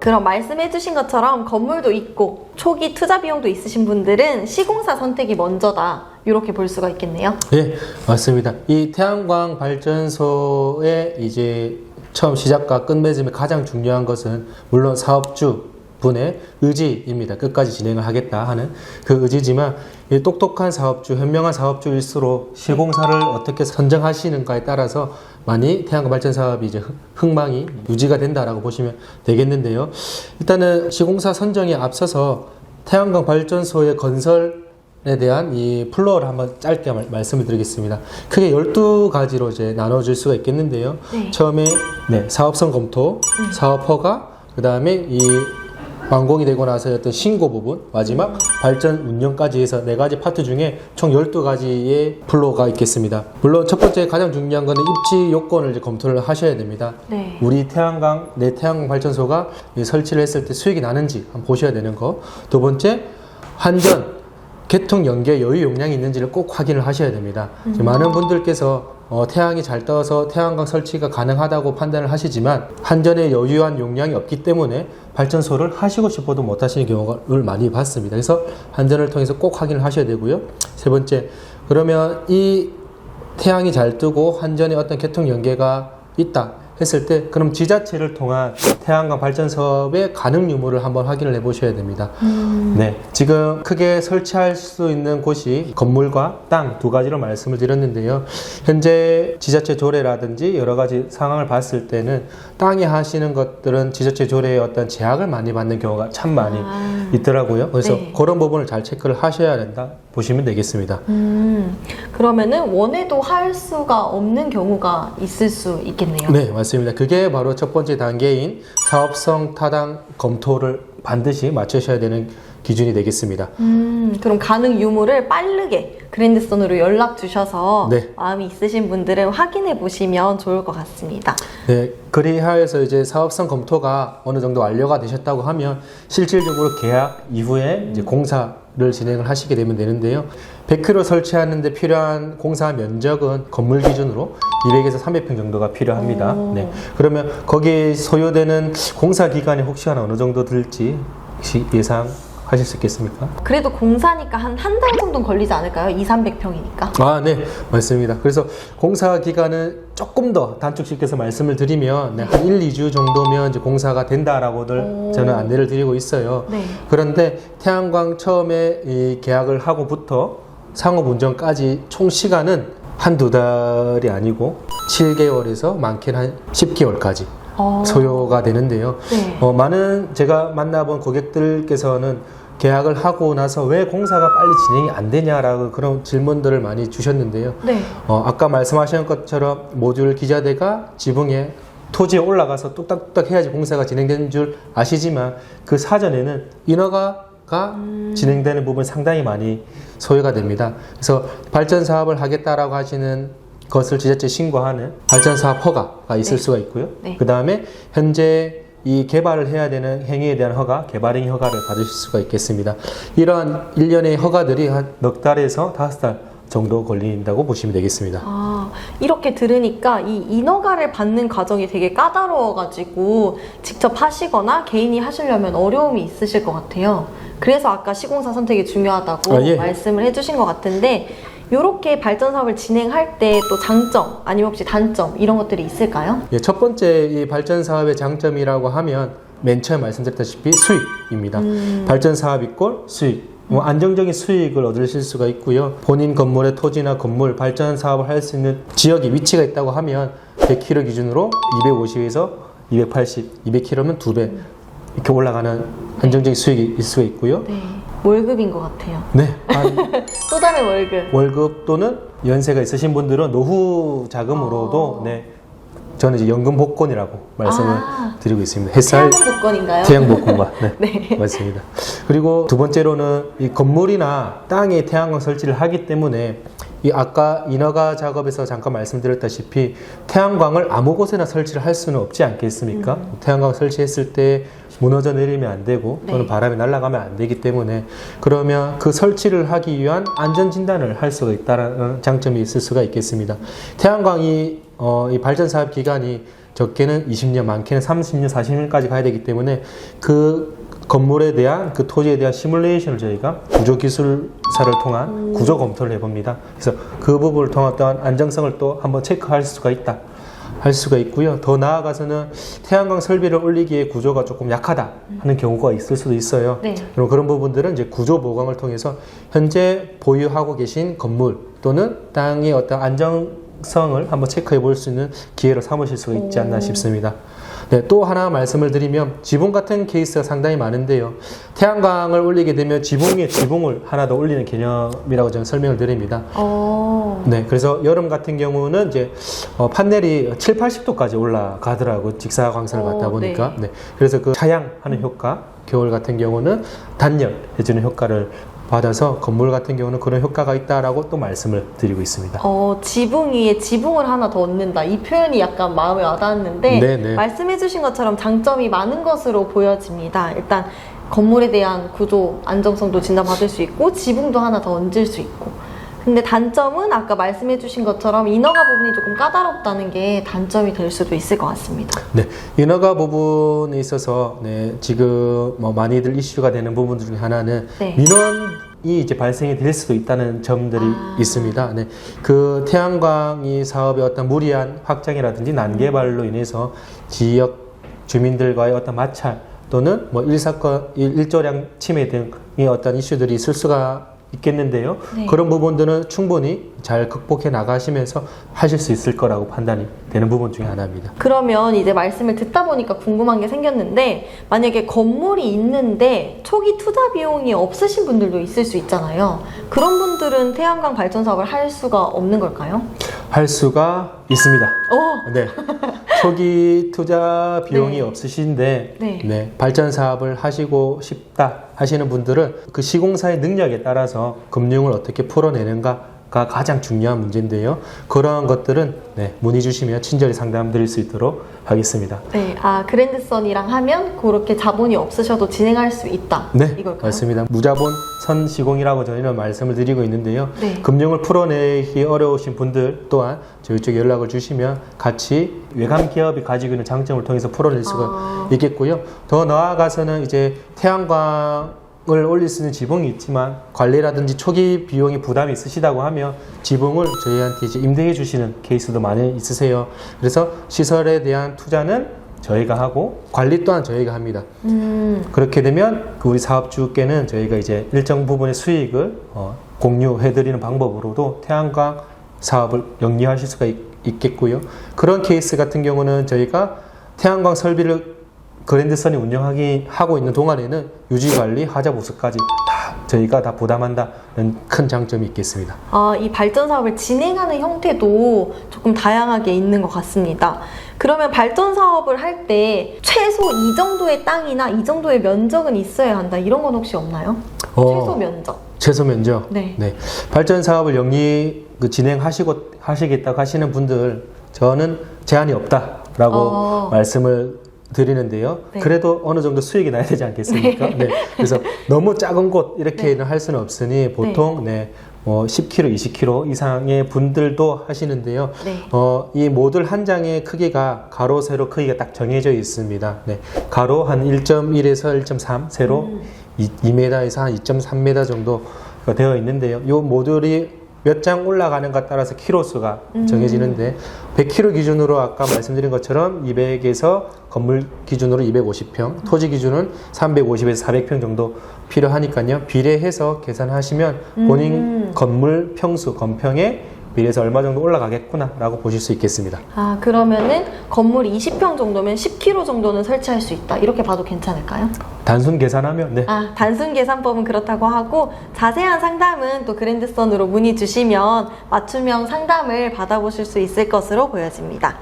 그럼 말씀해주신 것처럼 건물도 있고 초기 투자 비용도 있으신 분들은 시공사 선택이 먼저다, 이렇게 볼 수가 있겠네요. 네, 맞습니다. 이 태양광 발전소의 이제 처음 시작과 끝맺음에 가장 중요한 것은 물론 사업주 분의 의지입니다. 끝까지 진행을 하겠다 하는 그 의지지만, 이 똑똑한 사업주, 현명한 사업주일수록 시공사를 어떻게 선정하시는가에 따라서 많이 태양광 발전 사업이 이제 흥망이 유지가 된다라고 보시면 되겠는데요. 일단은 시공사 선정에 앞서서 태양광 발전소의 건설에 대한 이 플로어를 한번 짧게 말씀을 드리겠습니다. 크게 12가지로 이제 나눠질 수가 있겠는데요. 네. 처음에 사업성 검토, 사업 허가, 그 다음에 이 완공이 되고 나서 어떤 신고 부분, 마지막 발전 운영까지 해서 4가지 파트 중에 총 12가지의 플로어가 있겠습니다. 물론 첫 번째 가장 중요한 거는 입지 요건을 이제 검토를 하셔야 됩니다. 네. 우리 태양광, 내 태양광 발전소가 설치를 했을 때 수익이 나는지 한번 보셔야 되는 거. 두 번째, 한전, 개통 연계 여유 용량이 있는지를 꼭 확인을 하셔야 됩니다. 많은 분들께서 태양이 잘 떠서 태양광 설치가 가능하다고 판단을 하시지만 한전에 여유한 용량이 없기 때문에 발전소를 하시고 싶어도 못 하시는 경우를 많이 봤습니다. 그래서 한전을 통해서 꼭 확인을 하셔야 되고요. 세 번째, 그러면 이 태양이 잘 뜨고 한전에 어떤 개통 연계가 있다 했을 때, 그럼 지자체를 통한 태양광 발전 사업의 가능 유무를 한번 확인을 해 보셔야 됩니다. 네, 지금 크게 설치할 수 있는 곳이 건물과 땅 2가지로 말씀을 드렸는데요. 현재 지자체 조례라든지 여러 가지 상황을 봤을 때는 땅에 하시는 것들은 지자체 조례의 어떤 제약을 많이 받는 경우가 참 많이 있더라고요. 그래서 네. 그런 부분을 잘 체크를 하셔야 된다 보시면 되겠습니다. 그러면은 원해도 할 수가 없는 경우가 있을 수 있겠네요. 네, 맞습니다. 그게 바로 첫 번째 단계인 사업성 타당 검토를 반드시 맞추셔야 되는 기준이 되겠습니다. 그럼 가능 유무를 빠르게 그랜드선으로 연락 주셔서 네. 마음이 있으신 분들은 확인해 보시면 좋을 것 같습니다. 네, 그리하여서 이제 사업성 검토가 어느 정도 완료가 되셨다고 하면 실질적으로 계약 이후에 이제 공사를 진행을 하시게 되면 되는데요. 100km 설치하는데 필요한 공사 면적은 건물 기준으로 200에서 300평 정도가 필요합니다. 네, 그러면 거기에 소요되는 공사 기간이 혹시 어느 정도 들지 혹시 예상하실 수 있겠습니까? 그래도 공사니까 한 달 정도는 걸리지 않을까요? 200~300평이니까. 아, 네, 맞습니다. 그래서 공사 기간은 조금 더 단축시켜서 말씀을 드리면 한 1~2주 정도면 이제 공사가 된다라고들 저는 안내를 드리고 있어요. 네. 그런데 태양광 처음에 이 계약을 하고부터 상업 운전까지 총 시간은 한두 달이 아니고 7개월에서 많게는 한 10개월까지 소요가 되는데요. 네. 많은 제가 만나본 고객들께서는 계약을 하고 나서 왜 공사가 빨리 진행이 안 되냐라고 그런 질문들을 많이 주셨는데요. 네. 아까 말씀하신 것처럼 모듈 기자재가 지붕에 토지에 올라가서 뚝딱뚝딱 해야지 공사가 진행되는 줄 아시지만 그 사전에는 인허가가 진행되는 부분 상당히 많이 소요가 됩니다. 그래서 발전 사업을 하겠다라고 하시는 것을 지자체 신고하는 발전 사업 허가가 있을 수가 있고요. 네. 그 다음에 현재 이 개발을 해야 되는 행위에 대한 허가, 개발행위 허가를 받으실 수가 있겠습니다. 이러한 일련의 허가들이 한 넉 달에서 5달 정도 걸린다고 보시면 되겠습니다. 이렇게 들으니까 이 인허가를 받는 과정이 되게 까다로워가지고 직접 하시거나 개인이 하시려면 어려움이 있으실 것 같아요. 그래서 아까 시공사 선택이 중요하다고 예. 말씀을 해주신 것 같은데, 이렇게 발전 사업을 진행할 때 또 장점 아니면 혹시 단점 이런 것들이 있을까요? 예, 첫 번째 이 발전 사업의 장점이라고 하면 맨 처음 말씀드렸다시피 수익입니다. 발전 사업 이꼴 수익. 안정적인 수익을 얻으실 수가 있고요. 본인 건물의 토지나 건물, 발전 사업을 할 수 있는 지역이 위치가 있다고 하면 100km 기준으로 250에서 280, 200km면 2배 이렇게 올라가는 안정적인 수익이 있을 수가 있고요. 네. 월급인 것 같아요. 네, 또 다른 월급. 월급 또는 연세가 있으신 분들은 노후 자금으로도 네, 저는 이제 연금 복권이라고 말씀을 드리고 있습니다. 햇살 태양광 복권인가요? 태양 복권과 네, 네. 맞습니다. 그리고 두 번째로는 이 건물이나 땅에 태양광 설치를 하기 때문에 이 아까 인허가 작업에서 잠깐 말씀드렸다시피 태양광을 아무 곳에나 설치를 할 수는 없지 않겠습니까? 태양광 설치했을 때 무너져 내리면 안 되고 또는 네. 바람이 날아가면 안 되기 때문에, 그러면 그 설치를 하기 위한 안전 진단을 할 수가 있다는 장점이 있을 수가 있겠습니다. 태양광이 이 발전 사업 기간이 적게는 20년, 많게는 30년, 40년까지 가야 되기 때문에 그 건물에 대한 그 토지에 대한 시뮬레이션을 저희가 구조기술사를 통한 구조 검토를 해봅니다. 그래서 그 부분을 통한 어떠한 안정성을 또 한번 체크할 수가 있다. 할 수가 있고요. 더 나아가서는 태양광 설비를 올리기에 구조가 조금 약하다 하는 경우가 있을 수도 있어요. 네. 그럼 그런 부분들은 이제 구조 보강을 통해서 현재 보유하고 계신 건물 또는 땅의 어떤 안정성을 한번 체크해 볼 수 있는 기회로 삼으실 수가 있지 않나 싶습니다. 네, 또 하나 말씀을 드리면 지붕 같은 케이스가 상당히 많은데요. 태양광을 올리게 되면 지붕 위에 지붕을 하나 더 올리는 개념이라고 저는 설명을 드립니다. 네, 그래서 여름 같은 경우는 이제 판넬이 7, 80도까지 올라가더라고요. 직사 광선을 받다 보니까. 네. 그래서 그 차양하는 효과, 겨울 같은 경우는 단열해주는 효과를 받아서 건물 같은 경우는 그런 효과가 있다라고 또 말씀을 드리고 있습니다. 지붕 위에 지붕을 하나 더 얹는다. 이 표현이 약간 마음에 와닿았는데 네네. 말씀해주신 것처럼 장점이 많은 것으로 보여집니다. 일단 건물에 대한 구조 안정성도 진단받을 수 있고 지붕도 하나 더 얹을 수 있고, 근데 단점은 아까 말씀해주신 것처럼 인허가 부분이 조금 까다롭다는 게 단점이 될 수도 있을 것 같습니다. 네, 인허가 부분에 있어서 네, 지금 많이들 이슈가 되는 부분들 중에 하나는 네. 민원이 이제 발생이 될 수도 있다는 점들이 있습니다. 네, 그 태양광이 사업의 어떤 무리한 확장이라든지 난개발로 인해서 지역 주민들과의 어떤 마찰 또는 일조량 침해 등의 어떤 이슈들이 있을 수가 있겠는데요. 네. 그런 부분들은 충분히 잘 극복해 나가시면서 하실 수 있을 거라고 판단이 되는 부분 중에 하나입니다. 그러면 이제 말씀을 듣다 보니까 궁금한 게 생겼는데, 만약에 건물이 있는데 초기 투자 비용이 없으신 분들도 있을 수 있잖아요. 그런 분들은 태양광 발전 사업을 할 수가 없는 걸까요? 할 수가 있습니다. 네. 초기 투자 비용이 네. 없으신데 네. 네, 발전 사업을 하시고 싶다 하시는 분들은 그 시공사의 능력에 따라서 금융을 어떻게 풀어내는가가 가장 중요한 문제인데요. 그러한 것들은 네, 문의 주시면 친절히 상담 드릴 수 있도록 하겠습니다. 네, 그랜드선이랑 하면 그렇게 자본이 없으셔도 진행할 수 있다. 네, 이걸까요? 맞습니다. 무자본 선 시공이라고 저희는 말씀을 드리고 있는데요. 네. 금융을 풀어내기 어려우신 분들 또한 저희 쪽에 연락을 주시면 같이 외관 기업이 가지고 있는 장점을 통해서 풀어낼 수가 있겠고요. 더 나아가서는 이제 태양광을 올릴 수 있는 지붕이 있지만 관리라든지 초기 비용이 부담이 있으시다고 하면 지붕을 저희한테 이제 임대해 주시는 케이스도 많이 있으세요. 그래서 시설에 대한 투자는 저희가 하고 관리 또한 저희가 합니다. 그렇게 되면 우리 사업주께는 저희가 이제 일정 부분의 수익을 공유해드리는 방법으로도 태양광 사업을 영위하실 수가 있겠고요. 그런 케이스 같은 경우는 저희가 태양광 설비를 그랜드선이 하고 있는 동안에는 유지관리, 하자보수까지 다 저희가 다 부담한다는 큰 장점이 있겠습니다. 이 발전 사업을 진행하는 형태도 조금 다양하게 있는 것 같습니다. 그러면 발전 사업을 할 때 최소 이 정도의 땅이나 이 정도의 면적은 있어야 한다, 이런 건 혹시 없나요? 최소 면적. 최소 면적. 네. 발전 사업을 진행하시겠다고 하시는 분들, 저는 제한이 없다라고 말씀을 드리는데요. 네. 그래도 어느 정도 수익이 나야 되지 않겠습니까? 네. 그래서 너무 작은 곳 이렇게는 할 수는 없으니 보통 10kg, 20kg 이상의 분들도 하시는데요. 네. 이 모듈 한 장의 크기가 가로, 세로 크기가 딱 정해져 있습니다. 네. 가로 한 1.1에서 1.3, 세로 2m에서 한 2.3m 정도가 되어 있는데요. 이 모듈이 몇 장 올라가는가 따라서 키로수가 정해지는데 100kg 기준으로 아까 말씀드린 것처럼 200에서 건물 기준으로 250평, 토지 기준은 350에서 400평 정도 필요하니까요. 비례해서 계산하시면 본인 건물 평수, 건평에 비례해서 얼마 정도 올라가겠구나 라고 보실 수 있겠습니다. 그러면은 건물 20평 정도면 10kg 정도는 설치할 수 있다, 이렇게 봐도 괜찮을까요? 단순 계산하면 네. 단순 계산법은 그렇다고 하고, 자세한 상담은 또 그랜드선으로 문의 주시면 맞춤형 상담을 받아보실 수 있을 것으로 보여집니다.